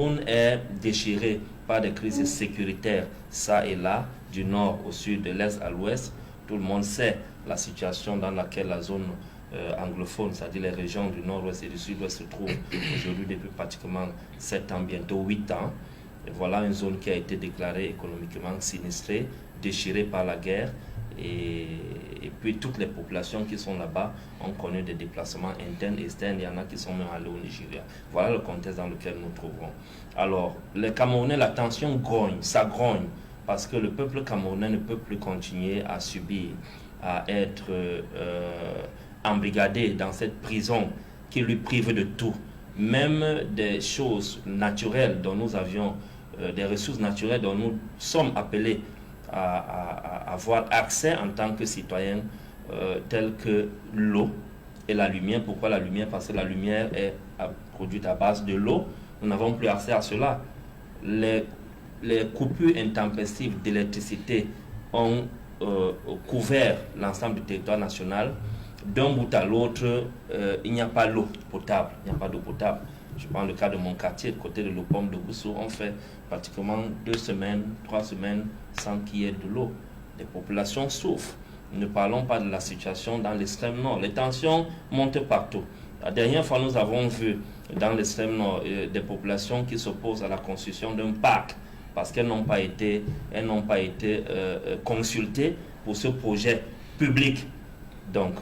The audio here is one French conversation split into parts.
Cameroun est déchiré par des crises sécuritaires, ça et là, du nord au sud, de l'est à l'ouest. Tout le monde sait la situation dans laquelle la zone anglophone, c'est-à-dire les régions du nord-ouest et du sud-ouest se trouvent aujourd'hui depuis pratiquement 7 ans, bientôt 8 ans. Et voilà une zone qui a été déclarée économiquement sinistrée, déchirée par la guerre. Et puis toutes les populations qui sont là-bas ont connu des déplacements internes et externes. Il y en a qui sont même allés au Nigeria. Voilà le contexte dans lequel nous trouvons. Alors, les Camerounais, la tension grogne, ça grogne, parce que le peuple camerounais ne peut plus continuer à subir, à être embrigadé dans cette prison qui lui prive de tout. Même des choses naturelles dont nous avions, des ressources naturelles dont nous sommes appelés à avoir accès en tant que citoyens, tels que l'eau et la lumière. Pourquoi la lumière? Parce que la lumière est produite à base de l'eau. Nous n'avons plus accès à cela. Les coupures intempestives d'électricité ont couvert l'ensemble du territoire national. D'un bout à l'autre, il n'y a pas l'eau potable. Il n'y a pas d'eau potable. Je prends le cas de mon quartier, côté de l'Opom de Boussou, on fait pratiquement 2 semaines, 3 semaines sans qu'il y ait de l'eau. Les populations souffrent. Ne parlons pas de la situation dans l'extrême nord. Les tensions montent partout. La dernière fois, nous avons vu dans l'extrême nord des populations qui s'opposent à la construction d'un parc parce qu'elles n'ont pas été consultées pour ce projet public. Donc,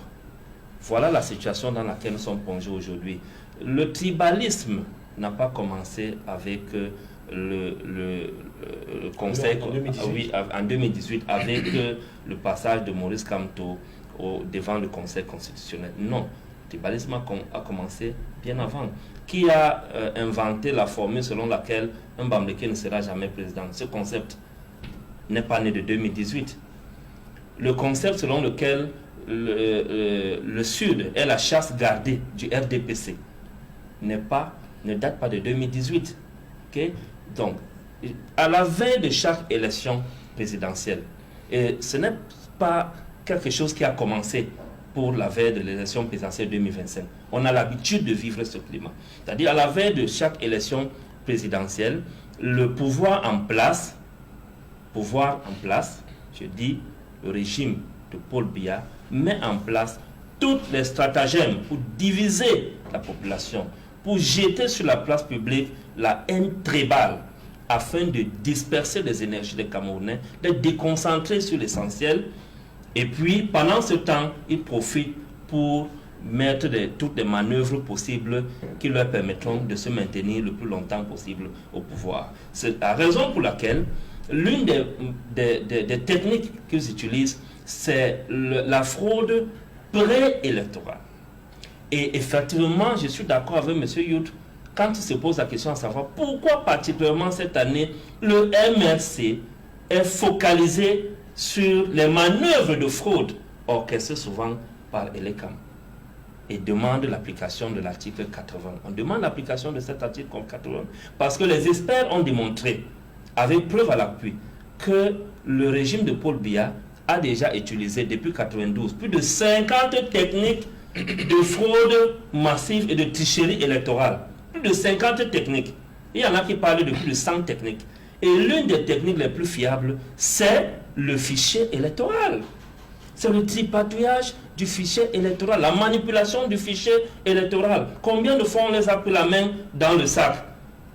voilà la situation dans laquelle nous sommes plongés aujourd'hui. Le tribalisme n'a pas commencé avec le Conseil en 2018 avec le passage de Maurice Kamto devant le Conseil constitutionnel. Non, le tribalisme a commencé bien avant. Qui a inventé la formule selon laquelle un Bamileke ne sera jamais président? Ce concept n'est pas né de 2018. Le concept selon lequel le Sud est la chasse gardée du RDPC ne date pas de 2018. Okay? Donc, à la veille de chaque élection présidentielle, et ce n'est pas quelque chose qui a commencé pour la veille de l'élection présidentielle 2025. On a l'habitude de vivre ce climat. C'est-à-dire, à la veille de chaque élection présidentielle, le pouvoir en place, je dis, le régime de Paul Biya met en place toutes les stratagèmes pour diviser la population, pour jeter sur la place publique la haine tribale, afin de disperser les énergies des Camerounais, de déconcentrer sur l'essentiel. Et puis, pendant ce temps, ils profitent pour mettre toutes les manœuvres possibles qui leur permettront de se maintenir le plus longtemps possible au pouvoir. C'est la raison pour laquelle l'une des techniques qu'ils utilisent, c'est la fraude préélectorale. Et effectivement, je suis d'accord avec M. Yout quand il se pose la question à savoir pourquoi particulièrement cette année, le MRC est focalisé sur les manœuvres de fraude orchestrées souvent par Elekam et demande l'application de l'article 80. On demande l'application de cet article 80 parce que les experts ont démontré, avec preuve à l'appui, que le régime de Paul Biya a déjà utilisé depuis 1992 plus de 50 techniques de fraude massive et de tricherie électorale. Plus de 50 techniques. Il y en a qui parlent de plus de 100 techniques. Et l'une des techniques les plus fiables, c'est le fichier électoral. C'est le tripatouillage du fichier électoral, la manipulation du fichier électoral. Combien de fois on les a pris la main dans le sac?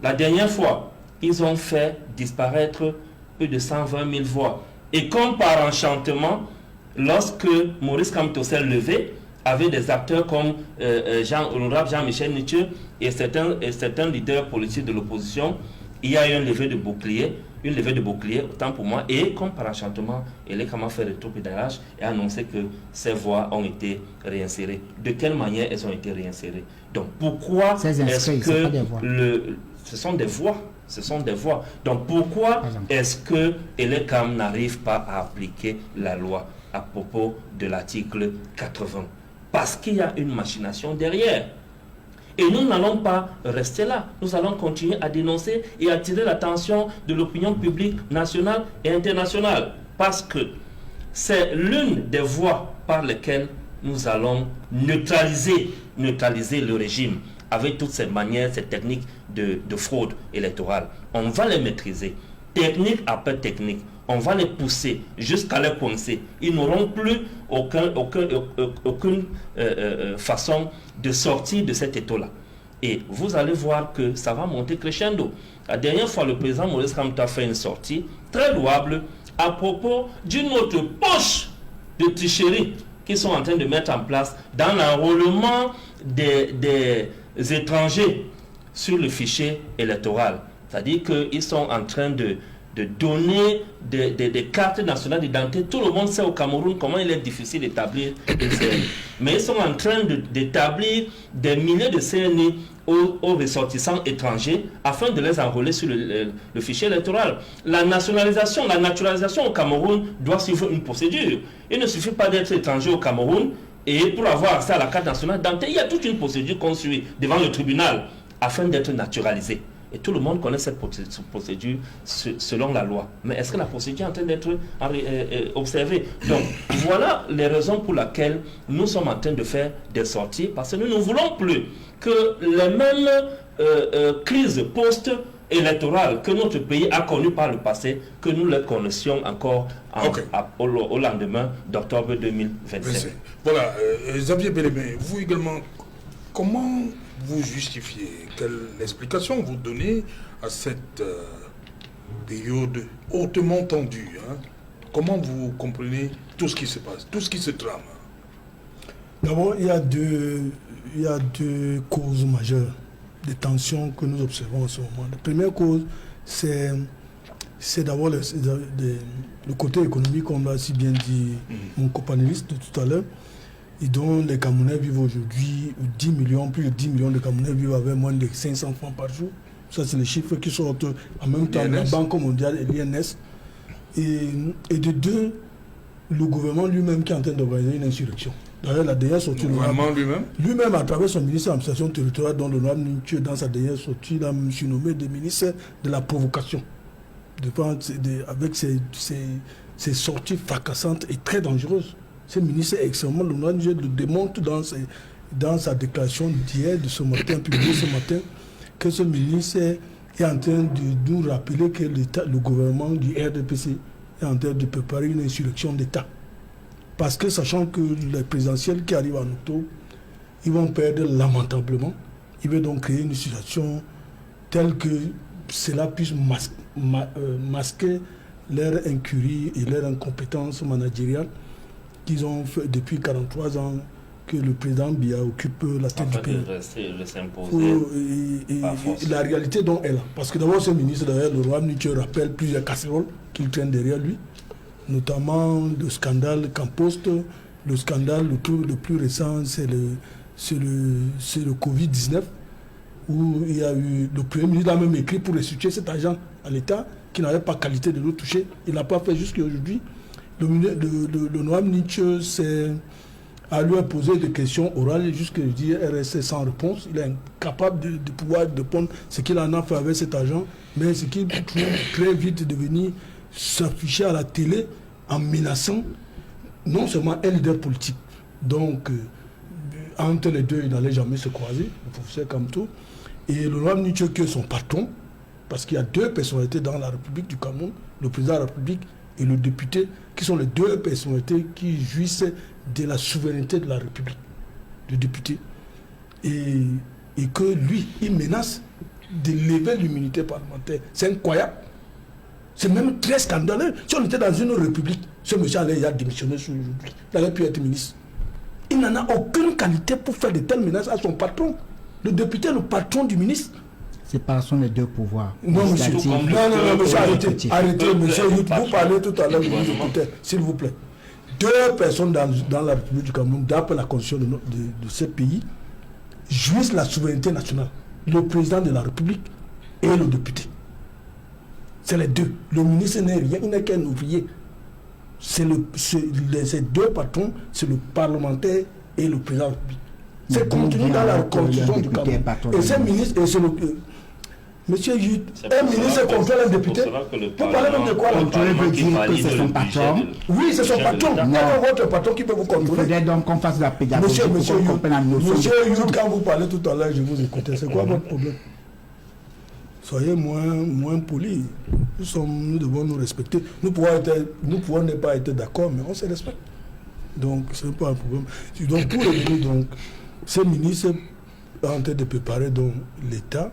La dernière fois, ils ont fait disparaître plus de 120 000 voix. Et comme par enchantement, lorsque Maurice Kamto s'est levé, avec des acteurs comme Honorable Jean-Michel Nietzsche et certains leaders politiques de l'opposition, il y a eu une levée de bouclier, autant pour moi, et comme par enchantement, Elekam a fait le pédalage et a annoncé que ces voix ont été réinsérées. De quelle manière elles ont été réinsérées? Donc pourquoi est-ce que ce sont des voix? Ce sont des voix. Donc pourquoi est-ce que Elekam n'arrive pas à appliquer la loi à propos de l'article 80? Parce qu'il y a une machination derrière. Et nous n'allons pas rester là. Nous allons continuer à dénoncer et à attirer l'attention de l'opinion publique nationale et internationale. Parce que c'est l'une des voies par lesquelles nous allons neutraliser le régime. avec toutes ces manières, ces techniques de fraude électorale. On va les maîtriser, technique après technique. On va les pousser jusqu'à les coincer. Ils n'auront plus aucune façon de sortir de cet étau-là. Et vous allez voir que ça va monter crescendo. La dernière fois, le président Maurice Kamto a fait une sortie très louable à propos d'une autre poche de tricherie qu'ils sont en train de mettre en place dans l'enrôlement des étrangers sur le fichier électoral. C'est-à-dire qu'ils sont en train de donner des cartes nationales d'identité. Tout le monde sait au Cameroun comment il est difficile d'établir une CNI. Mais ils sont en train d'établir des milliers de CNI aux ressortissants étrangers afin de les enrôler sur le fichier électoral. La naturalisation au Cameroun doit suivre une procédure. Il ne suffit pas d'être étranger au Cameroun et pour avoir accès à la carte nationale d'identité, il y a toute une procédure qu'on suit devant le tribunal afin d'être naturalisé. Et tout le monde connaît cette procédure selon la loi. Mais est-ce que la procédure est en train d'être observée? Donc, voilà les raisons pour lesquelles nous sommes en train de faire des sorties, parce que nous ne voulons plus que les mêmes crises post-électorales que notre pays a connues par le passé, que nous les connaissions encore au lendemain d'octobre 2025. Voilà, Xavier Bellemé, vous également, comment vous justifiez, quelle explication vous donnez à cette période hautement tendue, hein? Comment vous comprenez tout ce qui se passe, tout ce qui se trame? D'abord, il y a deux causes majeures des tensions que nous observons en ce moment. La première cause, c'est d'abord le côté économique, comme l'a si bien dit mon copanéliste de tout à l'heure, et dont les Camerounais vivent aujourd'hui, 10 millions, plus de 10 millions de Camerounais vivent avec moins de 500 francs par jour. Ça, c'est les chiffres qui sortent en même temps de la Banque mondiale et l'INS. Et de deux, le gouvernement lui-même qui est en train d'organiser une insurrection. D'ailleurs, la dernière sortie... Le gouvernement lui-même, à travers son ministre de l'administration territoriale, dont le nom Nuntieu, dans sa dernière sortie, il a surnommé des ministres de la provocation. Avec ces sorties fracassantes et très dangereuses. Ce ministre est extrêmement loin, je le démontre dans sa déclaration d'hier, de ce matin, publiée ce matin, que ce ministre est en train de nous rappeler que le gouvernement du RDPC est en train de préparer une insurrection d'État. Parce que sachant que les présidentielles qui arrivent en octobre, ils vont perdre lamentablement. Ils veulent donc créer une situation telle que cela puisse masquer leur incurie et leur incompétence managériale qu'ils ont fait depuis 43 ans que le président Biya occupe la tête du pays. Et la réalité dont elle a. Parce que d'abord, ce ministre, le roi Nuntieu rappelle plusieurs casseroles qu'il traîne derrière lui, notamment le scandale Campost, le scandale le plus récent, c'est le Covid-19, où il y a eu, le Premier ministre a même écrit pour restituer cet argent à l'État qui n'avait pas qualité de le toucher. Il n'a pas fait jusqu'à aujourd'hui. Le Noam Nuntieu a lui posé des questions orales jusqu'à dire RSC sans réponse. Il est incapable de pouvoir répondre ce qu'il en a fait avec cet argent, mais ce qui trouve très vite de venir s'afficher à la télé en menaçant non seulement un leader politique. Donc, entre les deux, ils n'allaient jamais se croiser, le professeur Kamto, et le Noam Nuntieu qui est son patron, parce qu'il y a deux personnalités dans la République du Cameroun, le président de la République et le député, qui sont les deux personnalités qui jouissent de la souveraineté de la République, le député. Et que lui, il menace de lever l'immunité parlementaire. C'est incroyable. C'est même très scandaleux. Si on était dans une république, ce monsieur allait démissionner aujourd'hui. Il aurait pu être ministre. Il n'en a aucune qualité pour faire de telles menaces à son patron. Le député est le patron du ministre. Séparation des deux pouvoirs. Non, monsieur. Non, monsieur, arrêtez, monsieur. Vous parlez tout à l'heure, s'il vous plaît. Deux personnes dans la République du Cameroun, d'après la constitution de ce pays, jouissent la souveraineté nationale. Le président de la République et le député. C'est les deux. Le ministre n'est rien, il n'est qu'un ouvrier. Ces deux patrons, c'est le parlementaire et le président de la République. C'est contenu dans la constitution du Cameroun. Et ce ministre, Monsieur Yut, C'est un pour cela ministre que- contrôle un c'est député. pour cela que le Vous parlez même de quoi là? le Parlement veut qui dire que valide c'est le son budget patron. de- Oui, c'est son budget de patron. l'État. Comment votre patron qui peut vous Il contrôler? faudrait donc qu'on fasse de la pédagogie Monsieur pour qu'on comprenne la notion. Monsieur Yut, quand vous parlez tout à l'heure, je vous écoutais. C'est quoi votre problème? Soyez moins polis. Nous devons nous respecter. Nous pouvons ne pas être d'accord, mais on se respecte. Donc, ce n'est pas un problème. Donc, pour revenir, donc, ces ministres sont en train de préparer donc l'État,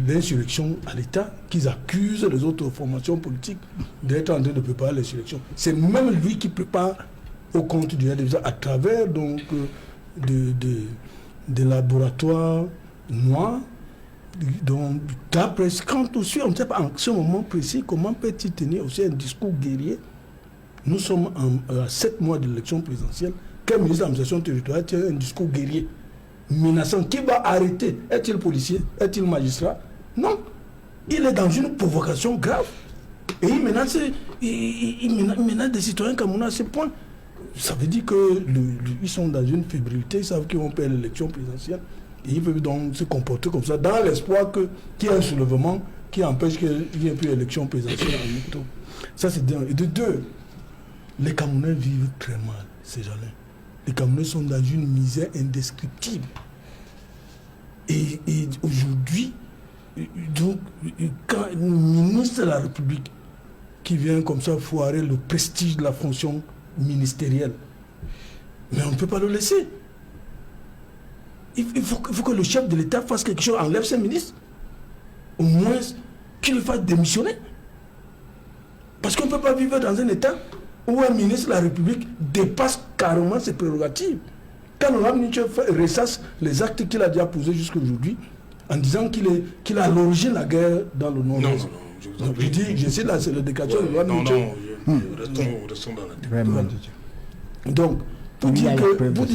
l'insurrection à l'État, qu'ils accusent les autres formations politiques d'être en train de préparer l'insurrection. C'est même lui qui prépare au compte du RDV à travers donc des laboratoires noirs. Donc, d'après quand aussi, on ne sait pas en ce moment précis comment peut-il tenir aussi un discours guerrier. Nous sommes à 7 mois de l'élection présidentielle. Quel ministre de l'administration territoriale tient un discours guerrier menaçant? Qui va arrêter? Est-il policier? Est-il magistrat? Non. Il est dans une provocation grave. Et il menace des citoyens camerounais à ce point. Ça veut dire qu'ils sont dans une fébrilité, ils savent qu'ils vont perdre l'élection présidentielle. Et ils peuvent donc se comporter comme ça, dans l'espoir qu'il y ait un soulèvement qui empêche qu'il n'y ait plus d'élection présidentielle en octobre. Ça, c'est d'un. Et de deux, les Camerounais vivent très mal, ces gens-là. Les Camerounais sont dans une misère indescriptible. Et aujourd'hui, donc, quand un ministre de la République qui vient comme ça foirer le prestige de la fonction ministérielle, mais on ne peut pas le laisser. Il faut que le chef de l'État fasse quelque chose, enlève ses ministres. Au moins qu'il le fasse démissionner. Parce qu'on ne peut pas vivre dans un État où un ministre de la République dépasse carrément ses prérogatives. Quand l'honorable Nietzsche ressasse les actes qu'il a déjà posés jusqu'à aujourd'hui, en disant qu'il a à l'origine de la guerre dans le nord. Non, Je dis, je sais là, c'est la déclaration de l'honorable Nietzsche. Restons dans la tête. Vraiment. Donc, pour dire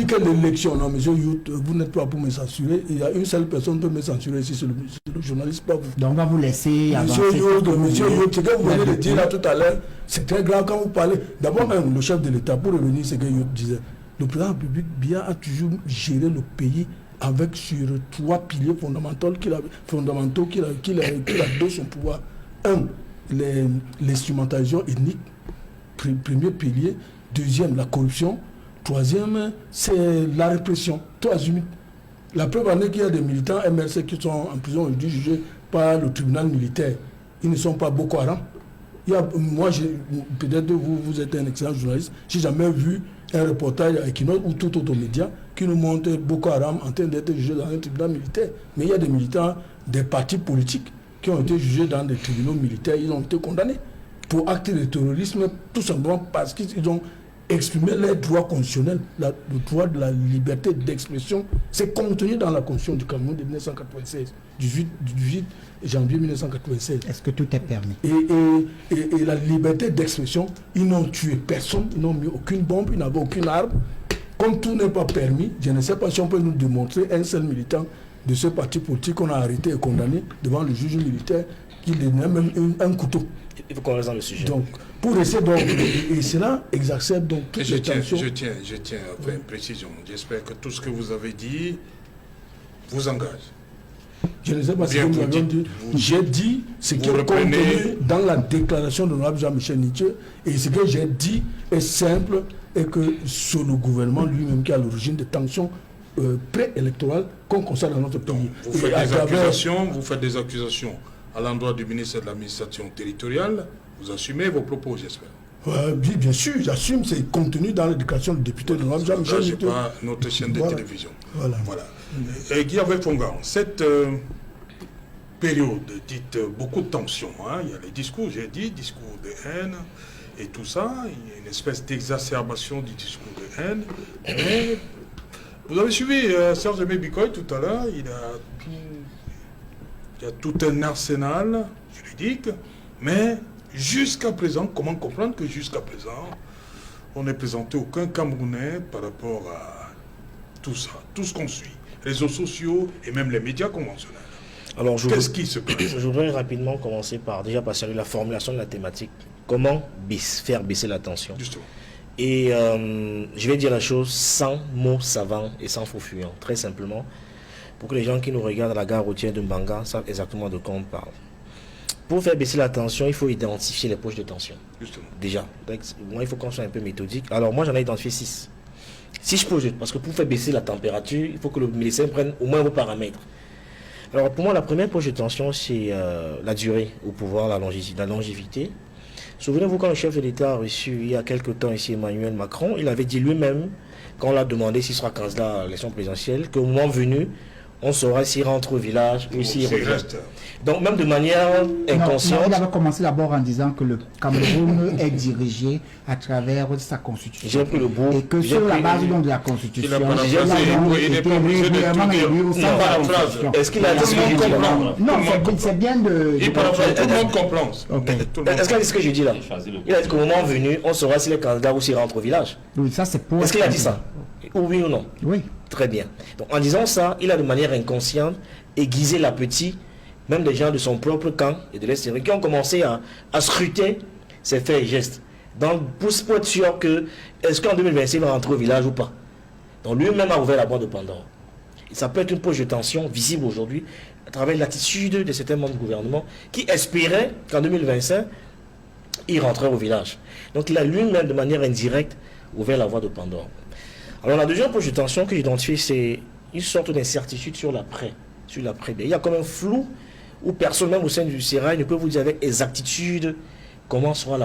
que l'élection, non, monsieur Yout, vous n'êtes pas pour me censurer. Il y a une seule personne qui peut me censurer ici, c'est le journaliste, pas vous. Donc on va vous laisser avancer. Monsieur Yout, ce que vous venez de dire là tout à l'heure, c'est très grave quand vous parlez. D'abord, le chef de l'État, pour revenir à ce que Yout disait, le président de la République Biya a toujours géré le pays avec sur 3 piliers fondamentaux qu'il a dans son pouvoir. Un, l'instrumentalisation ethnique, premier pilier. Deuxième, la corruption. Troisième, c'est la répression. Troisième, la preuve en est qu'il y a des militants MRC qui sont en prison aujourd'hui jugés par le tribunal militaire. Ils ne sont pas Boko Haram. Moi, peut-être vous êtes un excellent journaliste, j'ai jamais vu un reportage avec une autre ou tout autre média qui nous montre Boko Haram en train d'être jugé dans un tribunal militaire. Mais il y a des militants des partis politiques qui ont été jugés dans des tribunaux militaires, ils ont été condamnés pour actes de terrorisme, tout simplement parce qu'ils ont exprimé leurs droits constitutionnels, le droit de la liberté d'expression. C'est contenu dans la Constitution du Cameroun de 1996, 18 janvier 1996. Est-ce que tout est permis? Et la liberté d'expression, ils n'ont tué personne, ils n'ont mis aucune bombe, ils n'avaient aucune arme. Comme tout n'est pas permis, je ne sais pas si on peut nous démontrer un seul militant de ce parti politique qu'on a arrêté et condamné devant le juge militaire qui donnait même un couteau. Il faut qu'on reste dans le sujet. Donc, pour essayer donc, et cela exacerbe donc toutes les tensions. Je tiens à faire une précision. J'espère que tout ce que vous avez dit vous engage. Je ne sais pas ce que nous avions dit. J'ai dit ce qui est reprenez contenu dans la déclaration de l'honorable Jean-Michel Nietzsche, et ce que j'ai dit est simple, et que c'est le gouvernement lui-même qui est à l'origine des tensions préélectorales qu'on constate dans notre pays. Vous faites des accusations à l'endroit du ministre de l'administration territoriale. Vous assumez vos propos, j'espère. Oui, bien sûr, j'assume, c'est contenu dans la déclaration du député de l'honorable Jean-Michel Nietzsche. Ce n'est pas notre chaîne de télévision. Voilà. Et Guy Fongan, cette période dite beaucoup de tensions, hein, il y a les discours, j'ai dit, discours de haine et tout ça, il y a une espèce d'exacerbation du discours de haine. Mais vous avez suivi Serge Aimé Bikoy tout à l'heure, il y a tout un arsenal juridique, mais jusqu'à présent, comment comprendre que jusqu'à présent, on n'est présenté aucun Camerounais par rapport à tout ça, tout ce qu'on suit, réseaux sociaux et même les médias conventionnels. Alors, qu'est-ce qui se passe? Je voudrais rapidement commencer par déjà passer à la formulation de la thématique. Comment faire baisser la tension? Justement. Et je vais dire la chose sans mots savants et sans faux fuyants. Très simplement, pour que les gens qui nous regardent à la gare routière de Mbanga savent exactement de quoi on parle. Pour faire baisser la tension, il faut identifier les poches de tension. Justement. Déjà. Donc, moi, il faut qu'on soit un peu méthodique. Alors, moi, j'en ai identifié 6. 6 poches, parce que pour faire baisser la température, il faut que le médecin prenne au moins vos paramètres. Alors, pour moi, la première poche de tension, c'est la durée au pouvoir, la longévité. Souvenez-vous, quand le chef de l'État a reçu, il y a quelques temps ici, Emmanuel Macron, il avait dit lui-même, quand on l'a demandé s'il sera candidat à l'élection présidentielle, qu'au moment venu, on saura s'il rentre au village ou s'il reste. Donc même de manière inconsciente... Non, il avait commencé d'abord en disant que le Cameroun est dirigé à travers sa constitution. J'ai pris le bout. Et que sur la base de la constitution, il n'est pas obligé de tout dire. Est-ce qu'il a dit ce que j'ai dit là? Non, c'est bien de... Il parle, tout le monde comprend. Est-ce qu'il a dit ce que j'ai dit là? Il a dit qu'au moment venu, on saura s'il est candidat ou s'il rentre au village. Oui, ça c'est pour... Est-ce qu'il a dit ça? Oui ou non? Oui. Très bien. Donc en disant ça, il a de manière inconsciente aiguisé l'appétit, même des gens de son propre camp et de l'extérieur, qui ont commencé à scruter ses faits et gestes. Donc pour être sûr que, est-ce qu'en 2026 il va rentrer au village ou pas? Donc lui-même a ouvert la boîte de Pandore. Et ça peut être une poche de tension visible aujourd'hui à travers l'attitude de certains membres du gouvernement qui espéraient qu'en 2025, il rentrait au village. Donc il a lui-même de manière indirecte ouvert la voie de Pandore. Alors la deuxième poche de tension que j'identifie, c'est une sorte d'incertitude sur l'après. Il y a comme un flou où personne, même au sein du sérail, ne peut vous dire avec exactitude comment sera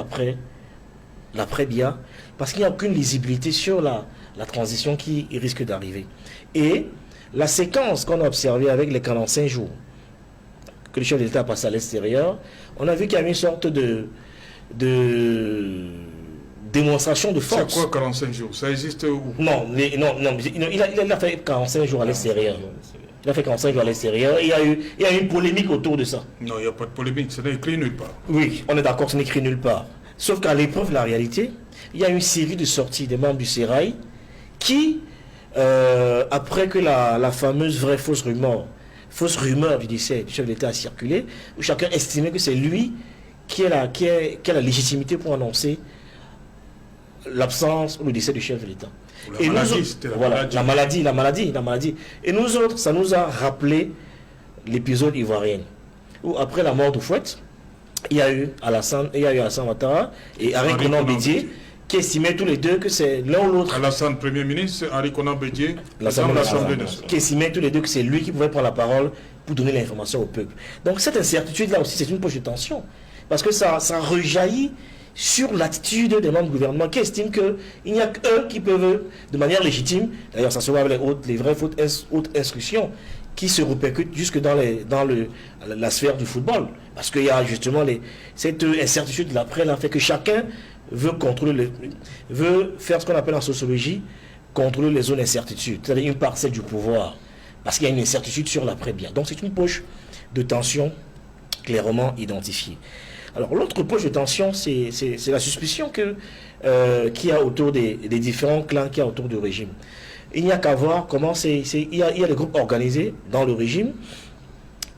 l'après-BIA, parce qu'il n'y a aucune lisibilité sur la transition qui risque d'arriver. Et la séquence qu'on a observée avec les 45 jours que le chef de l'État a passé à l'extérieur, on a vu qu'il y avait une sorte de démonstration de force. C'est quoi 45 jours? Ça existe où? Non, il a fait 45 jours à l'extérieur. Il a fait 45 jours à l'extérieur. Il y a eu une polémique autour de ça. Non, il n'y a pas de polémique, ce n'est écrit nulle part. Oui, on est d'accord, ce n'est écrit nulle part. Sauf qu'à l'épreuve de la réalité, il y a une série de sorties des membres du Sérail qui, après que la fameuse vraie fausse rumeur du décès du chef de l'État a circulé, où chacun estimait que c'est lui qui a la légitimité pour annoncer l'absence ou le décès du chef de l'État. La maladie. Et nous autres, ça nous a rappelé l'épisode ivoirien, où après la mort d'Oufouette, il y a eu Alassane Ouattara et Henri Konan Bédié qui estimaient tous les deux que c'est l'un ou l'autre. Alassane, Premier ministre, Henri Konan Bédié, l'Assemblée nationale, qui estimaient tous les deux que c'est lui qui pouvait prendre la parole pour donner l'information au peuple. Donc cette incertitude-là aussi, c'est une poche de tension, parce que ça rejaillit sur l'attitude des membres du gouvernement qui estiment qu'il n'y a qu'eux qui peuvent, de manière légitime, d'ailleurs ça se voit avec les vraies hautes instructions, qui se répercutent jusque dans la sphère du football. Parce qu'il y a justement cette incertitude de l'après, là, fait que chacun veut faire ce qu'on appelle en sociologie, contrôler les zones d'incertitude, c'est-à-dire une parcelle du pouvoir. Parce qu'il y a une incertitude sur l'après-bien. Donc c'est une poche de tension clairement identifiée. Alors l'autre poche de tension, c'est la suspicion qu'il y a autour des différents clans qu'il y a autour du régime. Il n'y a qu'à voir comment il y a des groupes organisés dans le régime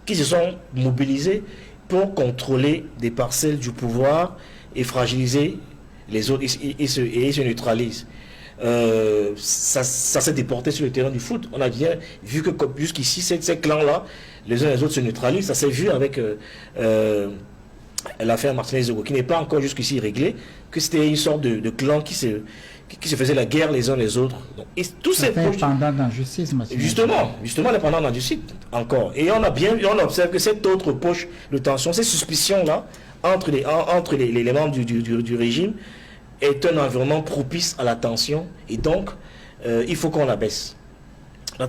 qui se sont mobilisés pour contrôler des parcelles du pouvoir et fragiliser les autres et se neutralisent. Ça s'est déporté sur le terrain du foot. On a bien vu que jusqu'ici, ces clans-là, les uns les autres se neutralisent. Ça s'est vu avec l'affaire Martinez-Zogo, qui n'est pas encore jusqu'ici réglée, que c'était une sorte de clan qui se faisait la guerre les uns les autres. Donc, et tous ces pendant dans justice, justement les pendant dans justice encore. Et on observe que cette autre poche de tension, ces suspicions-là, entre les membres du régime, est un environnement propice à la tension. Et donc, il faut qu'on la baisse. La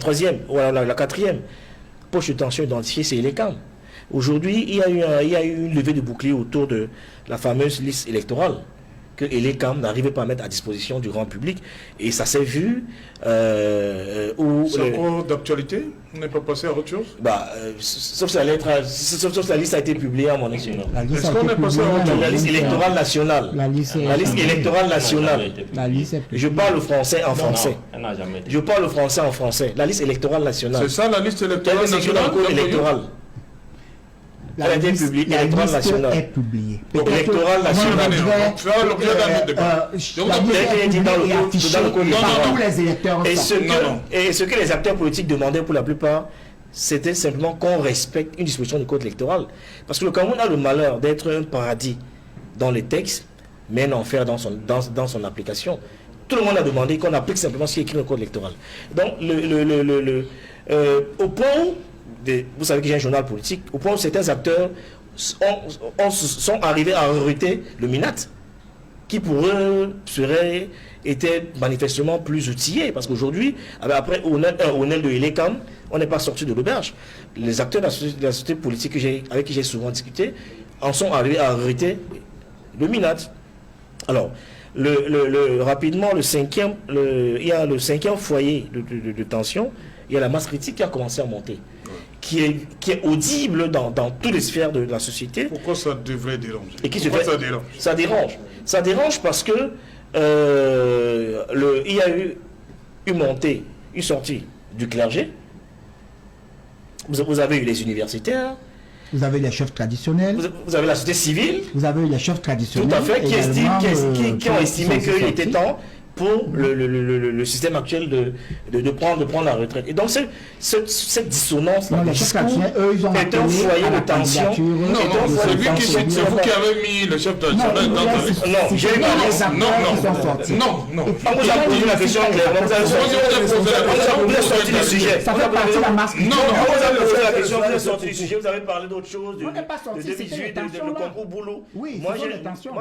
quatrième poche de tension identifiée, c'est les camps. Aujourd'hui, il y a eu une levée de bouclier autour de la fameuse liste électorale que l'ECAM n'arrivait pas à mettre à disposition du grand public. Et ça s'est vu c'est encore d'actualité? On n'est pas passé à autre chose? Sauf si la liste a été publiée à mon national. Est-ce qu'on est passé à autre chose? La liste électorale nationale. La liste électorale nationale. Je parle français en français. Je parle français en français. La liste électorale nationale. C'est ça la liste électorale nationale? La liste est publiée. L'électoral national. Et ce que les acteurs politiques demandaient pour la plupart, c'était simplement qu'on respecte une disposition du code électoral. Parce que le Cameroun a le malheur d'être un paradis dans les textes, mais un enfer dans son application. Tout le monde a demandé qu'on applique simplement ce qui est écrit dans le code électoral. Donc, au point où, vous savez que j'ai un journal politique, au point où certains acteurs sont arrivés à recruter le MINAT, qui pour eux était manifestement plus outillé, parce qu'aujourd'hui, après Onel de Elecam, on n'est pas sorti de l'auberge. Les acteurs de la société politique avec qui j'ai souvent discuté en sont arrivés à recruter le MINAT. Alors, rapidement, il y a le cinquième foyer de tension, il y a la masse critique qui a commencé à monter, qui est audible dans toutes les sphères de la société. Pourquoi ça devrait déranger? Pourquoi ça dérange? Ça dérange parce que il y a eu une sortie du clergé. Vous avez eu les universitaires. Vous avez les chefs traditionnels. Vous avez la société civile. Vous avez les chefs traditionnels. Tout à fait, qui ont estimé qu'il était temps pour le système actuel de prendre la retraite. Et donc, cette dissonance-là, les chefs traditionnels, eux, ils ont est un foyer de tension. Non, c'est vous qui avez mis le chef traditionnel dans la liste. Non, j'ai eu non. On vous a posé la question clairement. Vous êtes sorti du sujet. Ça fait partie de la masse. Non, on vous a posé la question, vous êtes sorti du sujet. Vous avez parlé d'autre chose, de On n'est pas sorti, 2018, le concours boulot. Oui, moi,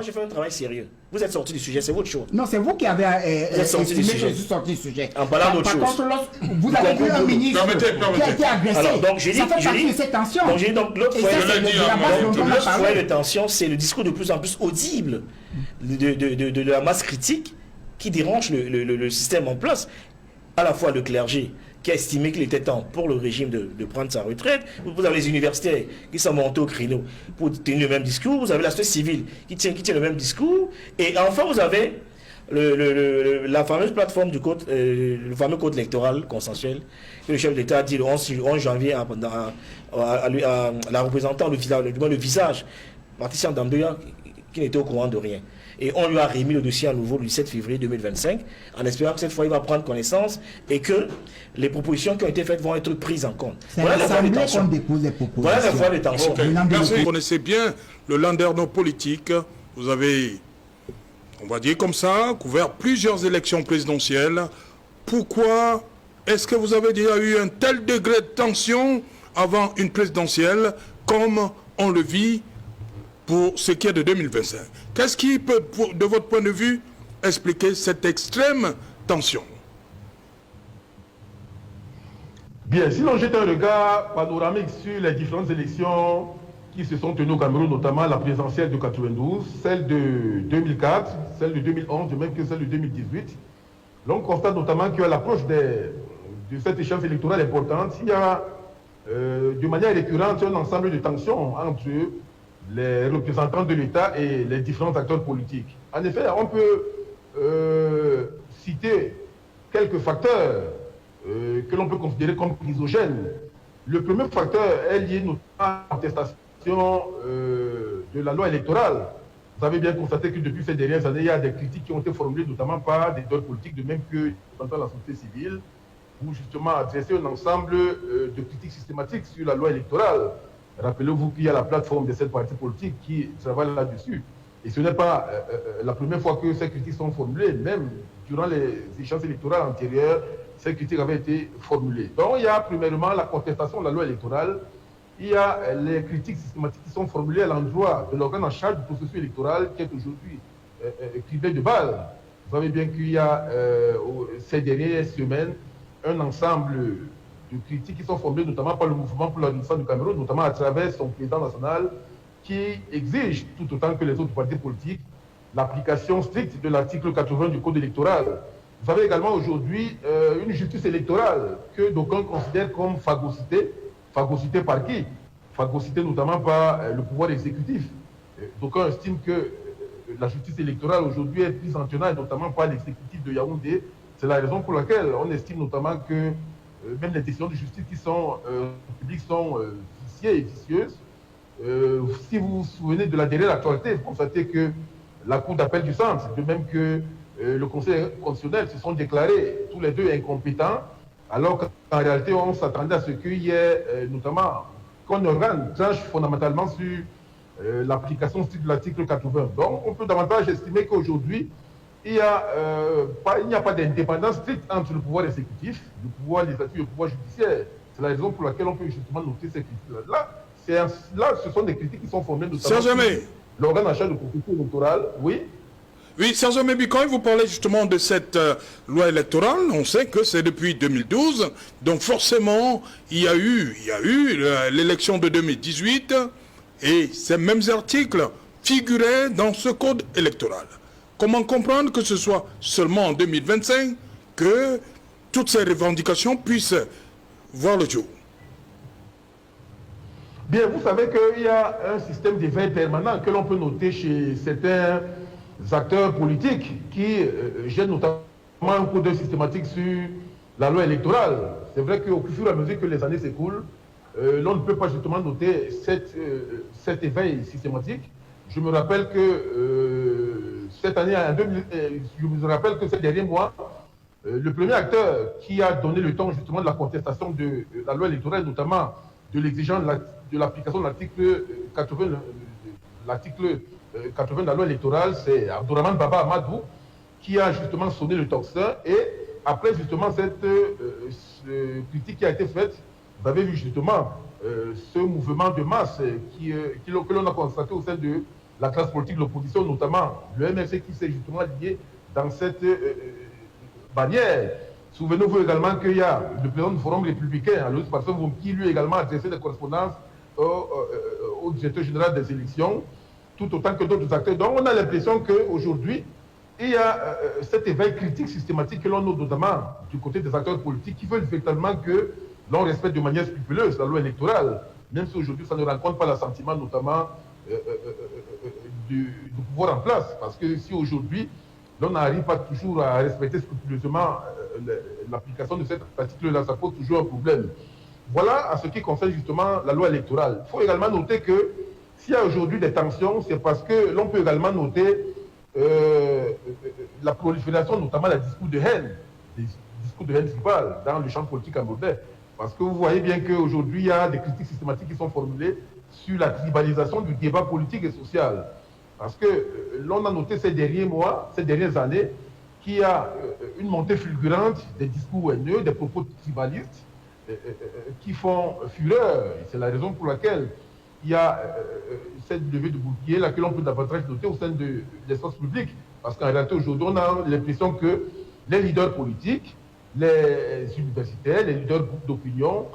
j'ai fait un travail sérieux. Vous êtes sorti du sujet, c'est votre chose. Non, c'est vous qui avez estimé que je suis sorti du sujet. En parlant d'autre chose. Par contre, vous avez vu un ministre qui a été agressé. Alors, donc, ça fait partie de cette tension. Donc, l'autre foyer de tension, c'est le discours de plus en plus audible de la masse critique qui dérange le système en place. À la fois le clergé qui a estimé qu'il était temps pour le régime de prendre sa retraite. Vous avez les universitaires qui sont montés au créneau pour tenir le même discours. Vous avez la société civile qui tient le même discours. Et enfin, vous avez la fameuse plateforme du code, le fameux code électoral consensuel que le chef d'État a dit le 11 janvier à la représentant, le visage, Patricia Ndamdoya, qui n'était au courant de rien. Et on lui a remis le dossier à nouveau le 17 février 2025, en espérant que cette fois il va prendre connaissance et que les propositions qui ont été faites vont être prises en compte. Voilà l'Assemblée qu'on dépose des propositions. Voilà la voie de tension. Merci. Vous connaissez bien le landerneau politique. Vous avez, on va dire comme ça, couvert plusieurs élections présidentielles. Pourquoi est-ce que vous avez déjà eu un tel degré de tension avant une présidentielle comme on le vit pour ce qui est de 2025? Qu'est-ce qui peut, de votre point de vue, expliquer cette extrême tension? Bien, si l'on jette un regard panoramique sur les différentes élections qui se sont tenues au Cameroun, notamment la présidentielle de 92, celle de 2004, celle de 2011, de même que celle de 2018, l'on constate notamment qu'à l'approche de cette échéance électorale importante, il y a de manière récurrente un ensemble de tensions entre les représentants de l'État et les différents acteurs politiques. En effet, on peut citer quelques facteurs que l'on peut considérer comme chrysogènes. Le premier facteur est lié notamment à la contestation de la loi électorale. Vous avez bien constaté que depuis ces dernières années, il y a des critiques qui ont été formulées notamment par des acteurs politiques, de même que dans la société civile, pour justement adresser un ensemble de critiques systématiques sur la loi électorale. Rappelez-vous qu'il y a la plateforme de cette partie politique qui travaille là-dessus. Et ce n'est pas la première fois que ces critiques sont formulées, même durant les échéances électorales antérieures, ces critiques avaient été formulées. Donc il y a premièrement la contestation de la loi électorale, il y a les critiques systématiques qui sont formulées à l'endroit de l'organe en charge du processus électoral qui est aujourd'hui privé de balles. Vous savez bien qu'il y a ces dernières semaines un ensemble de critiques qui sont formulées notamment par le mouvement pour la Renaissance du Cameroun, notamment à travers son président national, qui exige, tout autant que les autres partis politiques, l'application stricte de l'article 80 du Code électoral. Vous avez également aujourd'hui une justice électorale que d'aucuns considèrent comme phagocytée. Phagocytée par qui? Phagocytée notamment par le pouvoir exécutif. D'aucuns estiment que la justice électorale aujourd'hui est prise en tenaille notamment par l'exécutif de Yaoundé. C'est la raison pour laquelle on estime notamment que même les décisions de justice qui sont publiques sont viciées et vicieuses. Si vous vous souvenez de la dernière actualité, vous constatez que la Cour d'appel du centre, de même que le Conseil constitutionnel, se sont déclarés tous les deux incompétents alors qu'en réalité, on s'attendait à ce qu'il y ait notamment qu'un organe tranche fondamentalement sur l'application de l'article 80. Donc, on peut davantage estimer qu'aujourd'hui, il n'y a pas d'indépendance stricte entre le pouvoir exécutif, le pouvoir législatif et le pouvoir judiciaire. C'est la raison pour laquelle on peut justement noter ces critiques-là. Là, ce sont des critiques qui sont fondées notamment sur l'organe en charge de procédure électorale. Oui. Oui, Serge Mebi, quand vous parlez justement de cette loi électorale, on sait que c'est depuis 2012, donc forcément, il y a eu l'élection de 2018 et ces mêmes articles figuraient dans ce code électoral. Comment comprendre que ce soit seulement en 2025 que toutes ces revendications puissent voir le jour? Bien, vous savez qu'il y a un système d'éveil permanent que l'on peut noter chez certains acteurs politiques qui jettent notamment un coup d'œil systématique sur la loi électorale. C'est vrai qu'au fur et à mesure que les années s'écoulent, l'on ne peut pas justement noter cet éveil systématique. Je me rappelle que cette année, je me rappelle que ces derniers mois, le premier acteur qui a donné le ton justement de la contestation de la loi électorale, notamment de l'exigence de l'application de l'article 80, de la loi électorale, c'est Abdourahmane Baba Amadou qui a justement sonné le tocsin. Et après justement cette critique qui a été faite, vous avez vu justement ce mouvement de masse que l'on a constaté au sein de la classe politique de l'opposition, notamment le MRC qui s'est justement lié dans cette bannière. Souvenez-vous également qu'il y a le président du Forum républicain, Aloïs Barson, qui lui également a adressé des correspondances au directeur général des élections, tout autant que d'autres acteurs. Donc on a l'impression qu'aujourd'hui, il y a cet éveil critique systématique que l'on note notamment du côté des acteurs politiques qui veulent véritablement que l'on respecte de manière scrupuleuse la loi électorale, même si aujourd'hui ça ne rencontre pas l'assentiment notamment du pouvoir en place. Parce que si aujourd'hui, l'on n'arrive pas toujours à respecter scrupuleusement l'application de cet article-là, ça pose toujours un problème. Voilà à ce qui concerne justement la loi électorale. Il faut également noter que s'il y a aujourd'hui des tensions, c'est parce que l'on peut également noter la prolifération, notamment des discours de haine tribale dans le champ politique camerounais. Parce que vous voyez bien qu'aujourd'hui, il y a des critiques systématiques qui sont formulées sur la tribalisation du débat politique et social. Parce que l'on a noté ces derniers mois, ces dernières années, qu'il y a une montée fulgurante des discours haineux, des propos tribalistes qui font fureur. C'est la raison pour laquelle il y a cette levée de bouclier là que l'on peut davantage noter au sein de l'espace public. Parce qu'en réalité, aujourd'hui, on a l'impression que les leaders politiques, les universitaires, les leaders groupes d'opinion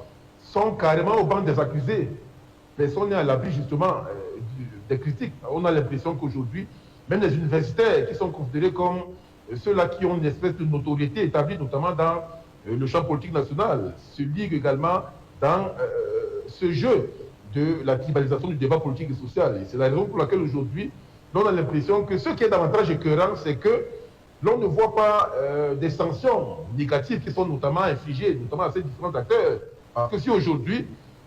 sont carrément au banc des accusés. Personne n'est à l'abri justement des critiques. On a l'impression qu'aujourd'hui, même les universitaires qui sont considérés comme ceux-là qui ont une espèce de notoriété établie notamment dans le champ politique national, se liguent également dans ce jeu de la tribalisation du débat politique et social. Et c'est la raison pour laquelle aujourd'hui, l'on a l'impression que ce qui est davantage écœurant, c'est que l'on ne voit pas des sanctions négatives qui sont notamment infligées, notamment à ces différents acteurs. Parce que si aujourd'hui,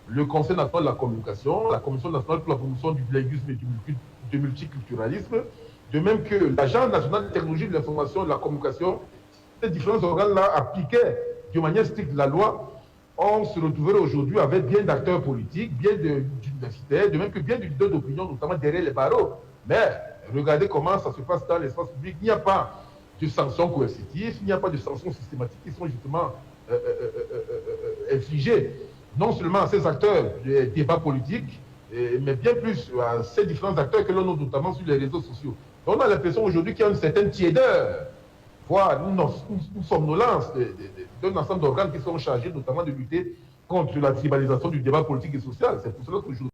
le Conseil national de la communication, la Commission nationale pour la promotion du bilinguisme et du multiculturalisme, de même que l'Agence nationale de technologie de l'information et de la communication, ces différents organes-là appliquaient de manière stricte la loi, on se retrouverait aujourd'hui avec bien d'acteurs politiques, bien d'universitaires, de même que bien de leaders d'opinion, notamment derrière les barreaux. Mais regardez comment ça se passe dans l'espace public. Il n'y a pas de sanctions coercitives, il n'y a pas de sanctions systématiques qui sont justement infligées, non seulement à ces acteurs des débats politiques, mais bien plus à ces différents acteurs que l'on a notamment sur les réseaux sociaux. Donc on a l'impression aujourd'hui qu'il y a une certaine tiédeur, voire une somnolence d'un ensemble d'organes qui sont chargés notamment de lutter contre la tribalisation du débat politique et social. C'est pour cela qu'aujourd'hui,